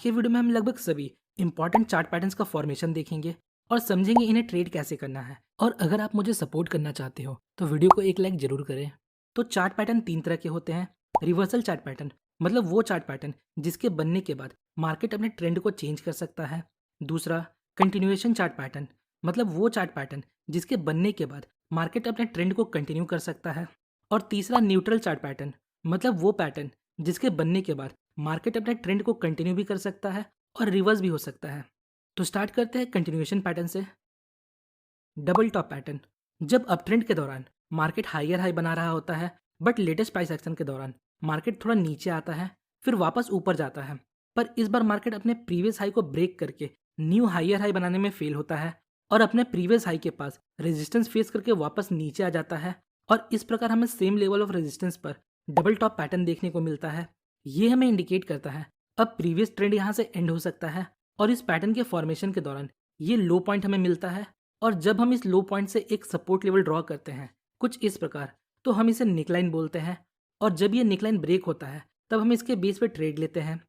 के वीडियो में हम लगभग सभी इंपॉर्टेंट चार्ट पैटर्न्स का फॉर्मेशन देखेंगे और समझेंगे इन्हें ट्रेड कैसे करना है। और अगर आप मुझे सपोर्ट करना चाहते हो तो वीडियो को एक लाइक जरूर करें। तो चार्ट पैटर्न तीन तरह के होते हैं। रिवर्सल चार्ट पैटर्न मतलब वो चार्ट पैटर्न जिसके बनने के बाद मार्केट अपने ट्रेंड को चेंज कर सकता है। दूसरा कंटिन्यूएशन चार्ट पैटर्न मतलब वो चार्ट पैटर्न जिसके बनने के बाद मार्केट अपने ट्रेंड को कंटिन्यू कर सकता है। और तीसरा न्यूट्रल चार्ट पैटर्न मतलब वो पैटर्न जिसके बनने के बाद मार्केट अपने ट्रेंड को कंटिन्यू भी कर सकता है और रिवर्स भी हो सकता है। तो स्टार्ट करते हैं कंटिन्यूएशन पैटर्न से। डबल टॉप पैटर्न जब अप ट्रेंड के दौरान मार्केट हायर हाई बना रहा होता है बट लेटेस्ट प्राइस एक्शन के दौरान मार्केट थोड़ा नीचे आता है फिर वापस ऊपर जाता है। पर इस बार मार्केट अपने प्रीवियस हाई को ब्रेक करके न्यू हायर हाई बनाने में फेल होता है और अपने प्रीवियस हाई के पास रेजिस्टेंस फेस करके वापस नीचे आ जाता है। और इस प्रकार हमें सेम लेवल ऑफ रेजिस्टेंस पर डबल टॉप पैटर्न देखने को मिलता है। ये हमें इंडिकेट करता है अब प्रीवियस ट्रेंड यहाँ से एंड हो सकता है और इस पैटर्न के फॉर्मेशन के दौरान ये लो पॉइंट हमें मिलता है। और जब हम इस लो पॉइंट से एक सपोर्ट लेवल ड्रॉ करते हैं कुछ इस प्रकार तो हम इसे निकलाइन बोलते हैं। और जब ये निकलाइन ब्रेक होता है तब हम इसके बेस पर ट्रेड लेते हैं।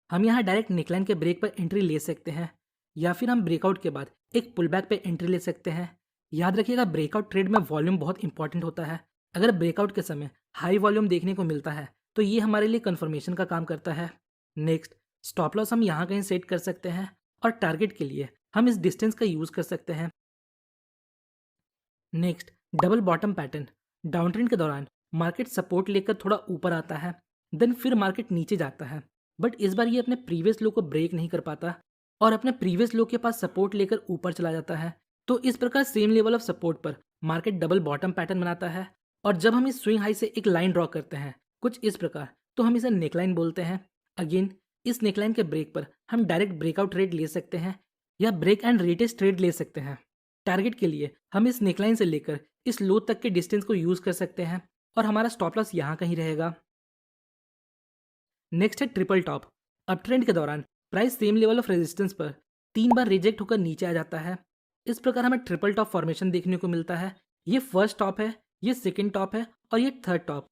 हम यहाँ डायरेक्ट निकलाइन के ब्रेक पर एंट्री ले सकते हैं या फिर हम ब्रेकआउट के बाद एक पुल बैक पे एंट्री ले सकते हैं। याद रखिएगा ब्रेकआउट ट्रेड में वॉल्यूम बहुत इंपॉर्टेंट होता है। अगर ब्रेकआउट के समय हाई वॉल्यूम देखने को मिलता है तो ये हमारे लिए कंफर्मेशन का काम करता है। नेक्स्ट स्टॉप लॉस हम यहाँ कहीं सेट कर सकते हैं और टारगेट के लिए हम इस डिस्टेंस का यूज कर सकते हैं। Next double bottom pattern down trend के दौरान मार्केट सपोर्ट लेकर थोड़ा ऊपर आता है देन फिर मार्केट नीचे जाता है बट इस बार ये अपने प्रीवियस लो को ब्रेक नहीं कर पाता और अपने प्रीवियस लो के पास सपोर्ट लेकर ऊपर चला जाता है। तो इस प्रकार सेम लेवल ऑफ सपोर्ट पर मार्केट डबल बॉटम पैटर्न बनाता है। और जब हम इस स्विंग हाई से एक लाइन ड्रॉ करते हैं कुछ इस प्रकार तो हम इसे नेकलाइन बोलते हैं। अगेन इस नेकलाइन के ब्रेक पर हम डायरेक्ट ब्रेकआउट ट्रेड ले सकते हैं या ब्रेक एंड रिटेस्ट ट्रेड ले सकते हैं। टारगेट के लिए हम इस नेकलाइन से लेकर इस लो तक के डिस्टेंस को यूज कर सकते हैं और हमारा स्टॉप लॉस यहाँ कहीं रहेगा। नेक्स्ट है ट्रिपल टॉप। अप ट्रेंड के दौरान price same level of resistance पर 3 बार रिजेक्ट होकर नीचे आ जाता है। इस प्रकार हमें ट्रिपल टॉप फॉर्मेशन देखने को मिलता है। ये फर्स्ट टॉप है, ये सेकेंड टॉप है और ये थर्ड टॉप।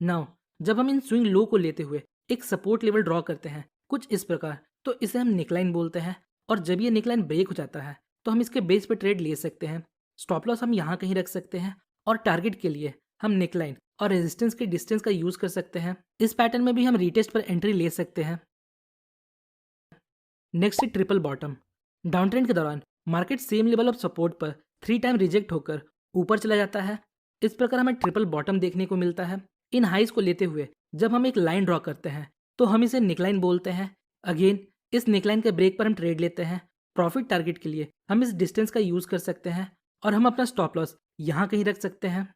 नाउ जब हम इन स्विंग लो को लेते हुए एक सपोर्ट लेवल ड्रॉ करते हैं कुछ इस प्रकार तो इसे हम निकलाइन बोलते हैं। और जब ये निकलाइन ब्रेक हो जाता है तो हम इसके बेस पे ट्रेड ले सकते हैं। स्टॉप लॉस हम यहाँ कहीं रख सकते हैं और टारगेट के लिए हम निकलाइन और रेजिस्टेंस के डिस्टेंस का यूज कर सकते हैं। इस पैटर्न में भी हम रीटेस्ट पर एंट्री ले सकते हैं। नेक्स्ट है ट्रिपल बॉटम। डाउन ट्रेंड के दौरान market same level of support पर 3 टाइम रिजेक्ट होकर ऊपर चला जाता है। इस प्रकार हमें ट्रिपल बॉटम देखने को मिलता है। इन हाइज को लेते हुए जब हम एक लाइन ड्रॉ करते हैं तो हम इसे निकलाइन बोलते हैं। अगेन इस निकलाइन के ब्रेक पर हम ट्रेड लेते हैं। प्रॉफिट टारगेट के लिए हम इस डिस्टेंस का यूज कर सकते हैं और हम अपना स्टॉप लॉस यहाँ कहीं रख सकते हैं।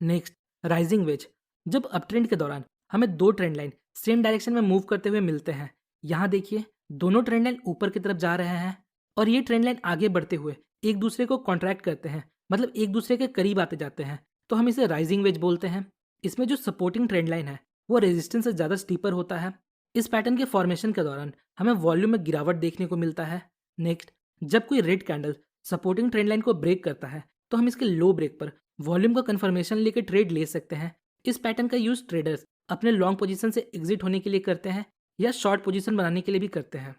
Next rising veg. जब अप ट्रेंड के दौरान हमें दो ट्रेंड लाइन सेम डायरेक्शन में मूव करते हुए मिलते हैं। यहाँ देखिए दोनों ट्रेंड लाइन ऊपर की तरफ जा रहे हैं और ये ट्रेंड लाइन आगे बढ़ते हुए एक दूसरे को कॉन्ट्रैक्ट करते हैं मतलब एक दूसरे के करीब आते जाते हैं तो हम इसे राइजिंग वेज बोलते हैं। इसमें जो सपोर्टिंग ट्रेंड लाइन है वो रेजिस्टेंस से ज़्यादा स्टीपर होता है। इस पैटर्न के फॉर्मेशन के दौरान हमें वॉल्यूम में गिरावट देखने को मिलता है। नेक्स्ट जब कोई red candle supporting trend line को ब्रेक करता है तो हम इसके लो ब्रेक पर वॉल्यूम का कंफर्मेशन लेकर ट्रेड ले सकते हैं। इस पैटर्न का यूज ट्रेडर्स अपने लॉन्ग पोजीशन से एग्जिट होने के लिए करते हैं या शॉर्ट पोजीशन बनाने के लिए भी करते हैं।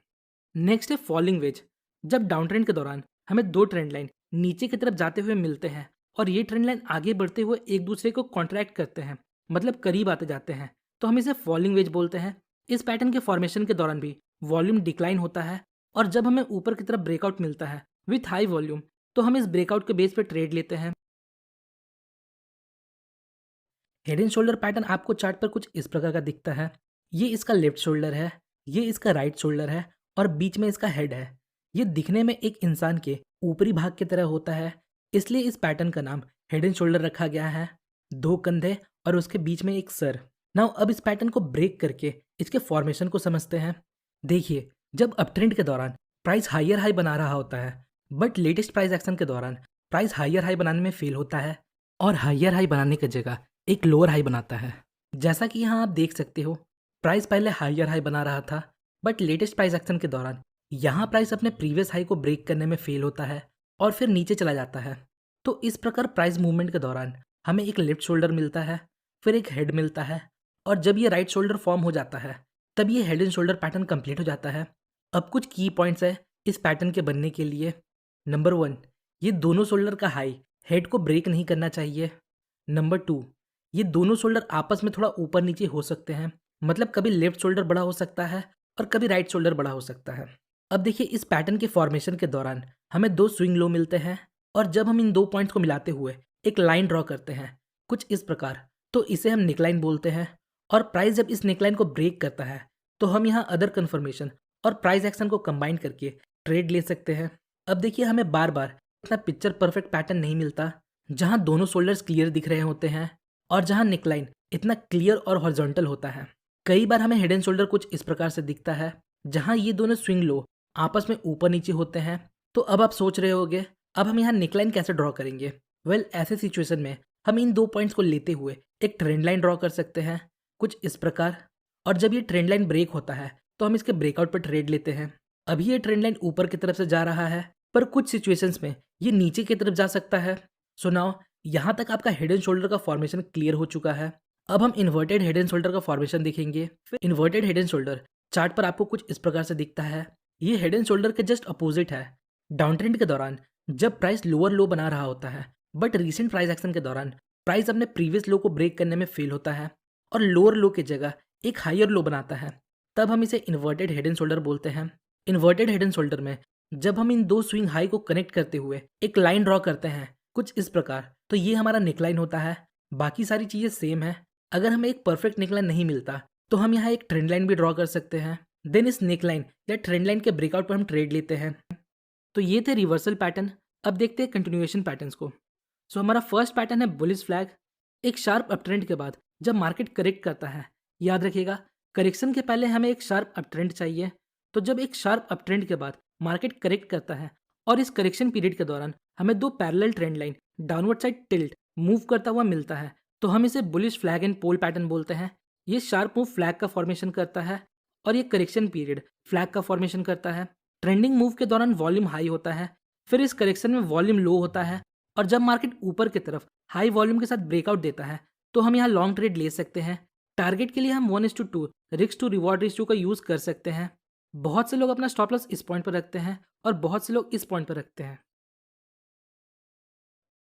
नेक्स्ट है फॉलिंग वेज। जब डाउन ट्रेंड के दौरान हमें दो ट्रेंड लाइन नीचे की तरफ जाते हुए मिलते हैं और ये ट्रेंड लाइन आगे बढ़ते हुए एक दूसरे को कॉन्ट्रैक्ट करते हैं मतलब करीब आते जाते हैं तो हम इसे फॉलिंग वेज बोलते हैं। इस पैटर्न के फॉर्मेशन के दौरान भी वॉल्यूम डिक्लाइन होता है और जब हमें ऊपर की तरफ ब्रेकआउट मिलता है विथ हाई वॉल्यूम तो हम इस ब्रेकआउट के बेस पर ट्रेड लेते हैं। हेड एंड शोल्डर पैटर्न आपको चार्ट पर कुछ इस प्रकार का दिखता है। ये इसका लेफ्ट शोल्डर है, ये इसका राइट शोल्डर है और बीच में इसका हेड है। ये दिखने में एक इंसान के ऊपरी भाग की तरह होता है इसलिए इस पैटर्न का नाम हेड एंड शोल्डर रखा गया है। दो कंधे और उसके बीच में एक सर। नाउ अब इस पैटर्न को ब्रेक करके इसके फॉर्मेशन को समझते हैं। देखिए जब अप ट्रेंड के दौरान प्राइस हायर हाई बना रहा होता है बट लेटेस्ट प्राइस एक्शन के दौरान प्राइस हायर हाई बनाने में फेल होता है और हायर हाई बनाने की जगह एक लोअर हाई बनाता है। जैसा कि यहाँ आप देख सकते हो प्राइस पहले हायर हाई बना रहा था बट लेटेस्ट प्राइस एक्शन के दौरान यहाँ प्राइस अपने प्रीवियस हाई को ब्रेक करने में फेल होता है और फिर नीचे चला जाता है। तो इस प्रकार प्राइस मूवमेंट के दौरान हमें एक लेफ्ट शोल्डर मिलता है फिर एक हेड मिलता है और जब ये राइट शोल्डर फॉर्म हो जाता है तब ये head and shoulder pattern complete हो जाता है। अब कुछ की पॉइंट्स है इस पैटर्न के बनने के लिए। नंबर 1, ये दोनों शोल्डर का हाई हेड को ब्रेक नहीं करना चाहिए। नंबर 2, ये दोनों शोल्डर आपस में थोड़ा ऊपर नीचे हो सकते हैं, मतलब कभी लेफ्ट शोल्डर बड़ा हो सकता है और कभी राइट शोल्डर बड़ा हो सकता है। अब देखिए, इस पैटर्न के फॉर्मेशन के दौरान हमें 2 स्विंग लो मिलते हैं और जब हम इन 2 पॉइंट्स को मिलाते हुए एक लाइन ड्रॉ करते हैं कुछ इस प्रकार, तो इसे हम नेकलाइन बोलते हैं। और प्राइस जब इस नेकलाइन को ब्रेक करता है तो हम यहाँ अदर कन्फर्मेशन और प्राइस एक्शन को कंबाइन करके ट्रेड ले सकते हैं। अब देखिए, हमें बार बार इतना पिक्चर परफेक्ट पैटर्न नहीं मिलता जहाँ दोनों शोल्डर्स क्लियर दिख रहे होते हैं और जहाँ नेकलाइन इतना क्लियर और हॉरिजॉन्टल होता है। कई बार हमें हिडन शोल्डर कुछ इस प्रकार से दिखता है जहाँ ये दोनों स्विंग लो आपस में ऊपर नीचे होते हैं। तो अब आप सोच रहे होगे, अब हम यहाँ नेकलाइन कैसे ड्रॉ करेंगे? वेल, ऐसे सिचुएशन में हम इन 2 पॉइंट्स को लेते हुए एक ट्रेंड लाइन ड्रॉ कर सकते हैं कुछ इस प्रकार। और जब ये ट्रेंड लाइन ब्रेक होता है तो हम इसके ब्रेकआउट पर ट्रेड लेते हैं। अभी ये ट्रेंड लाइन ऊपर की तरफ से जा रहा है, पर कुछ सिचुएशंस में ये नीचे की तरफ जा सकता है। सो नाउ यहाँ तक आपका हेड एंड शोल्डर का फॉर्मेशन क्लियर हो चुका है। अब हम इन्वर्टेड हेड एंड शोल्डर का फॉर्मेशन देखेंगे। फिर inverted head and shoulder chart पर आपको कुछ इस प्रकार से दिखता है। ये हेड एंड शोल्डर के जस्ट अपोजिट है। डाउन ट्रेंड के दौरान जब प्राइस लोअर लो बना रहा होता है, बट रीसेंट प्राइस एक्शन के दौरान प्राइस अपने प्रीवियस लो को ब्रेक करने में फेल होता है और लोअर लो की जगह एक हायर लो बनाता है, तब हम इसे इन्वर्टेड हेड एंड शोल्डर बोलते हैं। इन्वर्टेड हेड एंड शोल्डर में जब हम इन 2 स्विंग हाई को कनेक्ट करते हुए एक लाइन ड्रॉ करते हैं कुछ इस प्रकार, तो ये हमारा नेकलाइन होता है। बाकी सारी चीज़ें सेम है। अगर हमें एक परफेक्ट नेकलाइन नहीं मिलता तो हम यहाँ एक ट्रेंड लाइन भी ड्रॉ कर सकते हैं। देन इस नेकलाइन या ट्रेंड लाइन के ब्रेकआउट पर हम ट्रेड लेते हैं। तो ये थे रिवर्सल पैटर्न। अब देखते हैं कंटिन्यूएशन पैटर्न्स को। सो हमारा फर्स्ट पैटर्न है बुलिश फ्लैग। एक शार्प अपट्रेंड के बाद जब मार्केट करेक्ट करता है, याद रखिएगा करेक्शन के पहले हमें एक शार्प अपट्रेंड चाहिए। तो जब एक शार्प अपट्रेंड के बाद मार्केट करेक्ट करता है और इस करेक्शन पीरियड के दौरान हमें 2 parallel trend line downward side tilt move करता हुआ मिलता है, तो हम इसे bullish flag and pole pattern बोलते हैं। ये शार्प मूव फ्लैग का फॉर्मेशन करता है और ये करेक्शन पीरियड फ्लैग का फॉर्मेशन करता है। ट्रेंडिंग मूव के दौरान वॉल्यूम हाई होता है, फिर इस करेक्शन में वॉल्यूम लो होता है और जब मार्केट ऊपर की तरफ हाई वॉल्यूम के साथ ब्रेकआउट देता है तो हम यहाँ लॉन्ग ट्रेड ले सकते हैं। टारगेट के लिए हम 1:2 रिस्क टू रिवॉर्ड रेशियो का यूज़ कर सकते हैं। बहुत से लोग अपना स्टॉप लॉस इस पॉइंट पर रखते हैं और बहुत से लोग इस पॉइंट पर रखते हैं।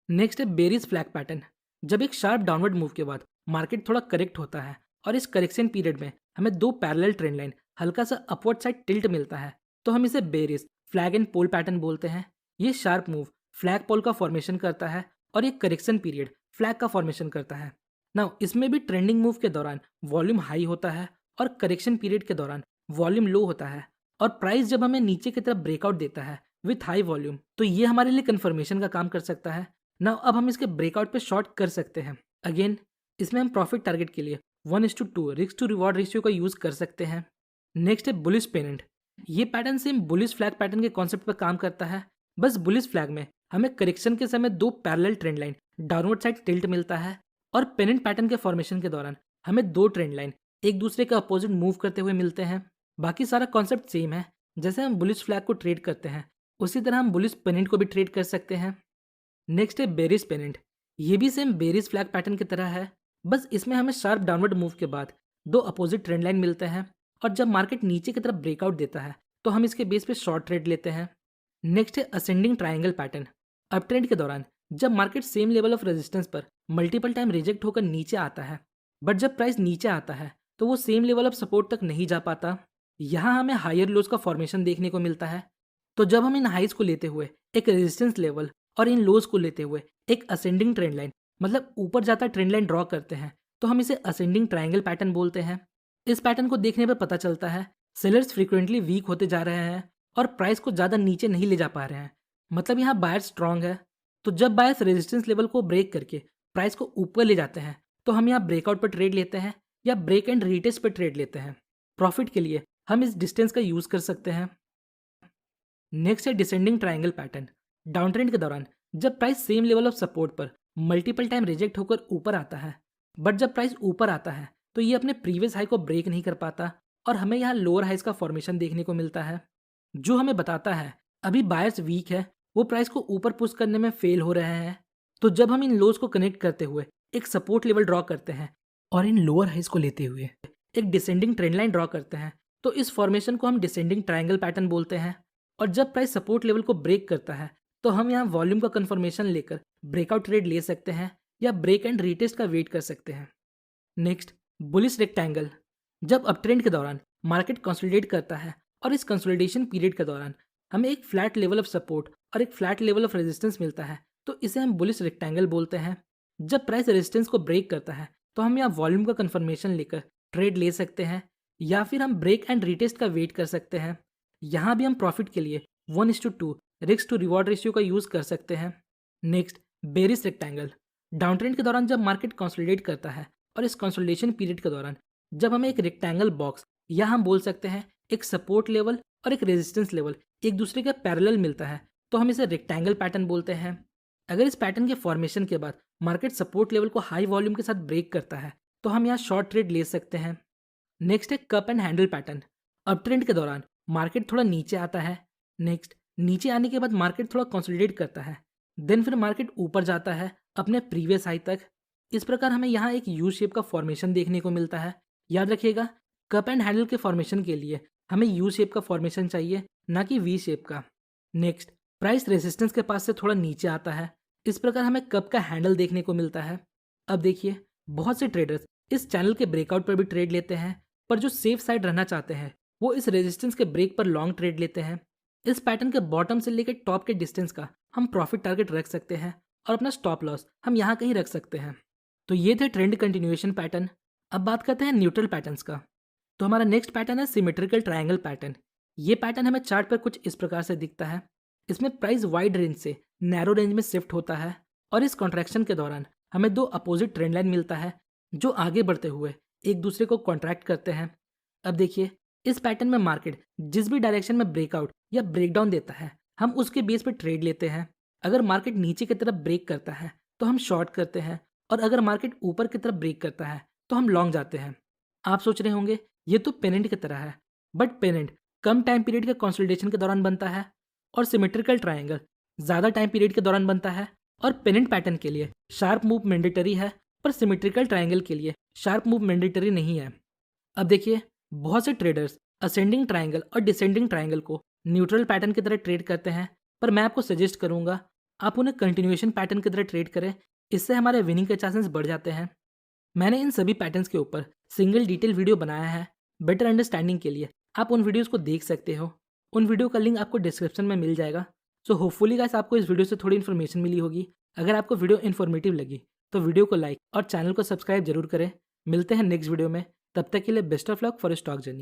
नेक्स्ट है बेरिश फ्लैग पैटर्न। जब एक शार्प डाउनवर्ड मूव के बाद मार्केट थोड़ा करेक्ट होता है और इस करेक्शन पीरियड में हमें 2 पैरेलल ट्रेंड लाइन हल्का सा अपवर्ड साइड टिल्ट मिलता है, तो हम इसे bearish flag and pole pattern बोलते हैं। ये शार्प मूव फ्लैग पोल का फॉर्मेशन करता है और ये करेक्शन पीरियड फ्लैग का फॉर्मेशन करता है। नाउ इसमें भी ट्रेंडिंग मूव के दौरान वॉल्यूम हाई होता है और करेक्शन पीरियड के दौरान वॉल्यूम लो होता है और प्राइस जब हमें नीचे की तरफ ब्रेकआउट देता है विथ हाई वॉल्यूम, तो ये हमारे लिए कन्फर्मेशन का काम कर सकता है। नाउ अब हम इसके ब्रेकआउट पे शॉर्ट कर सकते हैं। अगेन इसमें हम प्रॉफिट टारगेट के लिए 1:2 रिस्क टू रिवॉर्ड रेशियो का यूज़ कर सकते हैं। नेक्स्ट है बुलिश पेनेंट। ये pattern same bullish flag pattern के कॉन्सेप्ट पर काम करता है, बस बुलिश फ्लैग में हमें करेक्शन के समय 2 parallel trend line downward side tilt मिलता है और पेनेंट पैटर्न के फॉर्मेशन के दौरान हमें 2 ट्रेंड लाइन एक दूसरे के अपोजिट मूव करते हुए मिलते हैं। बाकी सारा कॉन्सेप्ट सेम है। जैसे हम बुलिश फ्लैग को ट्रेड करते हैं उसी तरह हम बुलिश पेनेंट को भी ट्रेड कर सकते हैं। नेक्स्ट है बेरिश पेनेंट। ये भी सेम बेरिश फ्लैग पैटर्न की तरह है, बस इसमें हमें शार्प डाउनवर्ड मूव के बाद 2 अपोजिट ट्रेंड लाइन मिलते हैं और जब मार्केट नीचे की तरफ ब्रेकआउट देता है तो हम इसके बेस पे शॉर्ट ट्रेड लेते हैं। नेक्स्ट है ascending triangle pattern. Up trend के दौरान जब market same level of resistance पर मल्टीपल टाइम रिजेक्ट होकर नीचे आता है, बट जब प्राइस नीचे आता है तो वो सेम लेवल ऑफ सपोर्ट तक नहीं जा पाता। यहाँ हमें हायर लोज का फॉर्मेशन देखने को मिलता है। तो जब हम इन हाइज को लेते हुए एक रेजिस्टेंस लेवल और इन लोज को लेते हुए एक असेंडिंग ट्रेंड लाइन मतलब ऊपर जाता ट्रेंड लाइन ड्रॉ करते हैं, तो हम इसे असेंडिंग ट्रायंगल पैटर्न बोलते हैं। इस पैटर्न को देखने पर पता चलता है सेलर्स फ्रीक्वेंटली वीक होते जा रहे हैं और प्राइस को ज़्यादा नीचे नहीं ले जा पा रहे हैं, मतलब यहाँ बायर्स स्ट्रांग है। तो जब बायर्स रेजिस्टेंस लेवल को ब्रेक करके प्राइस को ऊपर ले जाते हैं तो हम यहाँ ब्रेकआउट पर ट्रेड लेते हैं या ब्रेक एंड रीटेस्ट पर ट्रेड लेते हैं। प्रॉफिट के लिए हम इस डिस्टेंस का यूज़ कर सकते हैं। नेक्स्ट है descending triangle pattern. Down trend के दौरान जब price same level of support पर मल्टीपल टाइम रिजेक्ट होकर ऊपर आता है, बट जब प्राइस ऊपर आता है तो ये अपने प्रीवियस हाई को ब्रेक नहीं कर पाता और हमें यहाँ लोअर हाइज का फॉर्मेशन देखने को मिलता है, जो हमें बताता है अभी बायर्स वीक है, वो प्राइस को ऊपर पुश करने में फेल हो रहे हैं। तो जब हम इन लोज को कनेक्ट करते हुए एक सपोर्ट लेवल ड्रॉ करते हैं और इन लोअर हाइज को लेते हुए एक डिसेंडिंग ट्रेंड लाइन ड्रॉ करते हैं, तो इस फॉर्मेशन को हम डिसेंडिंग ट्रायंगल पैटर्न बोलते हैं। और जब प्राइस सपोर्ट लेवल को ब्रेक करता है तो हम यहाँ वॉल्यूम का कंफर्मेशन लेकर ब्रेकआउट ट्रेड ले सकते हैं या ब्रेक एंड रीटेस्ट का वेट कर सकते हैं। Next, bullish rectangle. जब अपट्रेंड के दौरान मार्केट कंसोलिडेट करता है और इस कंसोलिडेशन पीरियड के दौरान हमें एक फ्लैट लेवल ऑफ सपोर्ट और एक फ्लैट लेवल ऑफ रेजिस्टेंस मिलता है तो इसे हम बुलिश रेक्टेंगल बोलते हैं। जब प्राइस रेजिस्टेंस को ब्रेक करता है तो हम यहाँ वॉल्यूम का कंफर्मेशन लेकर ट्रेड ले सकते हैं या फिर हम ब्रेक एंड रीटेस्ट का वेट कर सकते हैं। यहाँ भी हम प्रॉफिट के लिए 1:2 रिस्क टू रिवॉर्ड रेशियो का यूज़ कर सकते हैं। Next, bearish rectangle. Down trend के दौरान जब मार्केट कंसोलिडेट करता है और इस कंसोलिडेशन पीरियड के दौरान जब हमें एक रेक्टेंगल बॉक्स या हम बोल सकते हैं एक सपोर्ट लेवल और एक रेजिस्टेंस लेवल एक दूसरे के पैरेलल मिलता है तो हम इसे रेक्टेंगल पैटर्न बोलते हैं। अगर इस पैटर्न के फॉर्मेशन के बाद मार्केट सपोर्ट लेवल को हाई वॉल्यूम के साथ ब्रेक करता है तो हम यहाँ शॉर्ट ट्रेड ले सकते हैं। नेक्स्ट है cup and handle pattern. Up trend के दौरान मार्केट थोड़ा नीचे आता है। नेक्स्ट, नीचे आने के बाद मार्केट थोड़ा कंसोलिडेट करता है, देन फिर मार्केट ऊपर जाता है अपने प्रीवियस हाई तक। इस प्रकार हमें यहाँ एक यू शेप का फॉर्मेशन देखने को मिलता है। याद रखिएगा, कप एंड हैंडल के फॉर्मेशन के लिए हमें यू शेप का फॉर्मेशन चाहिए, ना कि वी शेप का। नेक्स्ट, प्राइस रेजिस्टेंस के पास से थोड़ा नीचे आता है, इस प्रकार हमें कप का हैंडल देखने को मिलता है। अब देखिए, बहुत से ट्रेडर्स इस चैनल के ब्रेकआउट पर भी ट्रेड लेते हैं, पर जो सेफ साइड रहना चाहते हैं वो इस रेजिस्टेंस के ब्रेक पर लॉन्ग ट्रेड लेते हैं। इस पैटर्न के बॉटम से लेकर टॉप के डिस्टेंस का हम प्रॉफिट टारगेट रख सकते हैं और अपना स्टॉप लॉस हम यहाँ कहीं रख सकते हैं। तो ये थे ट्रेंड कंटिन्यूएशन पैटर्न। अब बात करते हैं न्यूट्रल पैटर्न्स का। तो हमारा नेक्स्ट पैटर्न है सिमेट्रिकल ट्रायंगल पैटर्न। ये पैटर्न हमें चार्ट पर कुछ इस प्रकार से दिखता है। इसमें प्राइस वाइड रेंज से नैरो रेंज में शिफ्ट होता है और इस कॉन्ट्रैक्शन के दौरान हमें दो अपोजिट ट्रेंड लाइन मिलता है जो आगे बढ़ते हुए एक दूसरे को कॉन्ट्रैक्ट करते हैं। अब देखिए, इस पैटर्न में मार्केट जिस भी डायरेक्शन में ब्रेकआउट या ब्रेकडाउन देता है हम उसके बेस पर ट्रेड लेते हैं। अगर मार्केट नीचे की तरफ ब्रेक करता है तो हम शॉर्ट करते हैं और अगर मार्केट ऊपर की तरफ ब्रेक करता है तो हम लॉन्ग जाते हैं। आप सोच रहे होंगे ये तो पेनेंट की तरह है, but pennant come time period के कंसोलिडेशन के दौरान बनता है और सिमेट्रिकल ट्रायंगल ज़्यादा टाइम पीरियड के दौरान बनता है। और पेनेंट पैटर्न के लिए शार्प मूव मैंडेटरी है, पर सिमेट्रिकल ट्रायंगल के लिए शार्प मूव मैंडेटरी नहीं है। अब देखिए, बहुत से ट्रेडर्स असेंडिंग ट्रायंगल और डिसेंडिंग ट्रायंगल को न्यूट्रल पैटर्न की तरह ट्रेड करते हैं, पर मैं आपको सजेस्ट करूंगा आप उन्हें कंटिन्यूएशन पैटर्न की तरह ट्रेड करें। इससे हमारे विनिंग के चांसेस बढ़ जाते हैं। मैंने इन सभी पैटर्न्स के ऊपर सिंगल डिटेल वीडियो बनाया है। बेटर अंडरस्टैंडिंग के लिए आप उन वीडियोस को देख सकते हो। उन वीडियो का लिंक आपको डिस्क्रिप्शन में मिल जाएगा। सो होपफुली गाइस आपको इस वीडियो से थोड़ी इन्फॉर्मेशन मिली होगी। अगर आपको वीडियो इन्फॉर्मेटिव लगी तो वीडियो को लाइक और चैनल को सब्सक्राइब जरूर करें। मिलते हैं नेक्स्ट वीडियो में, तब तक के लिए best of luck for stock journey.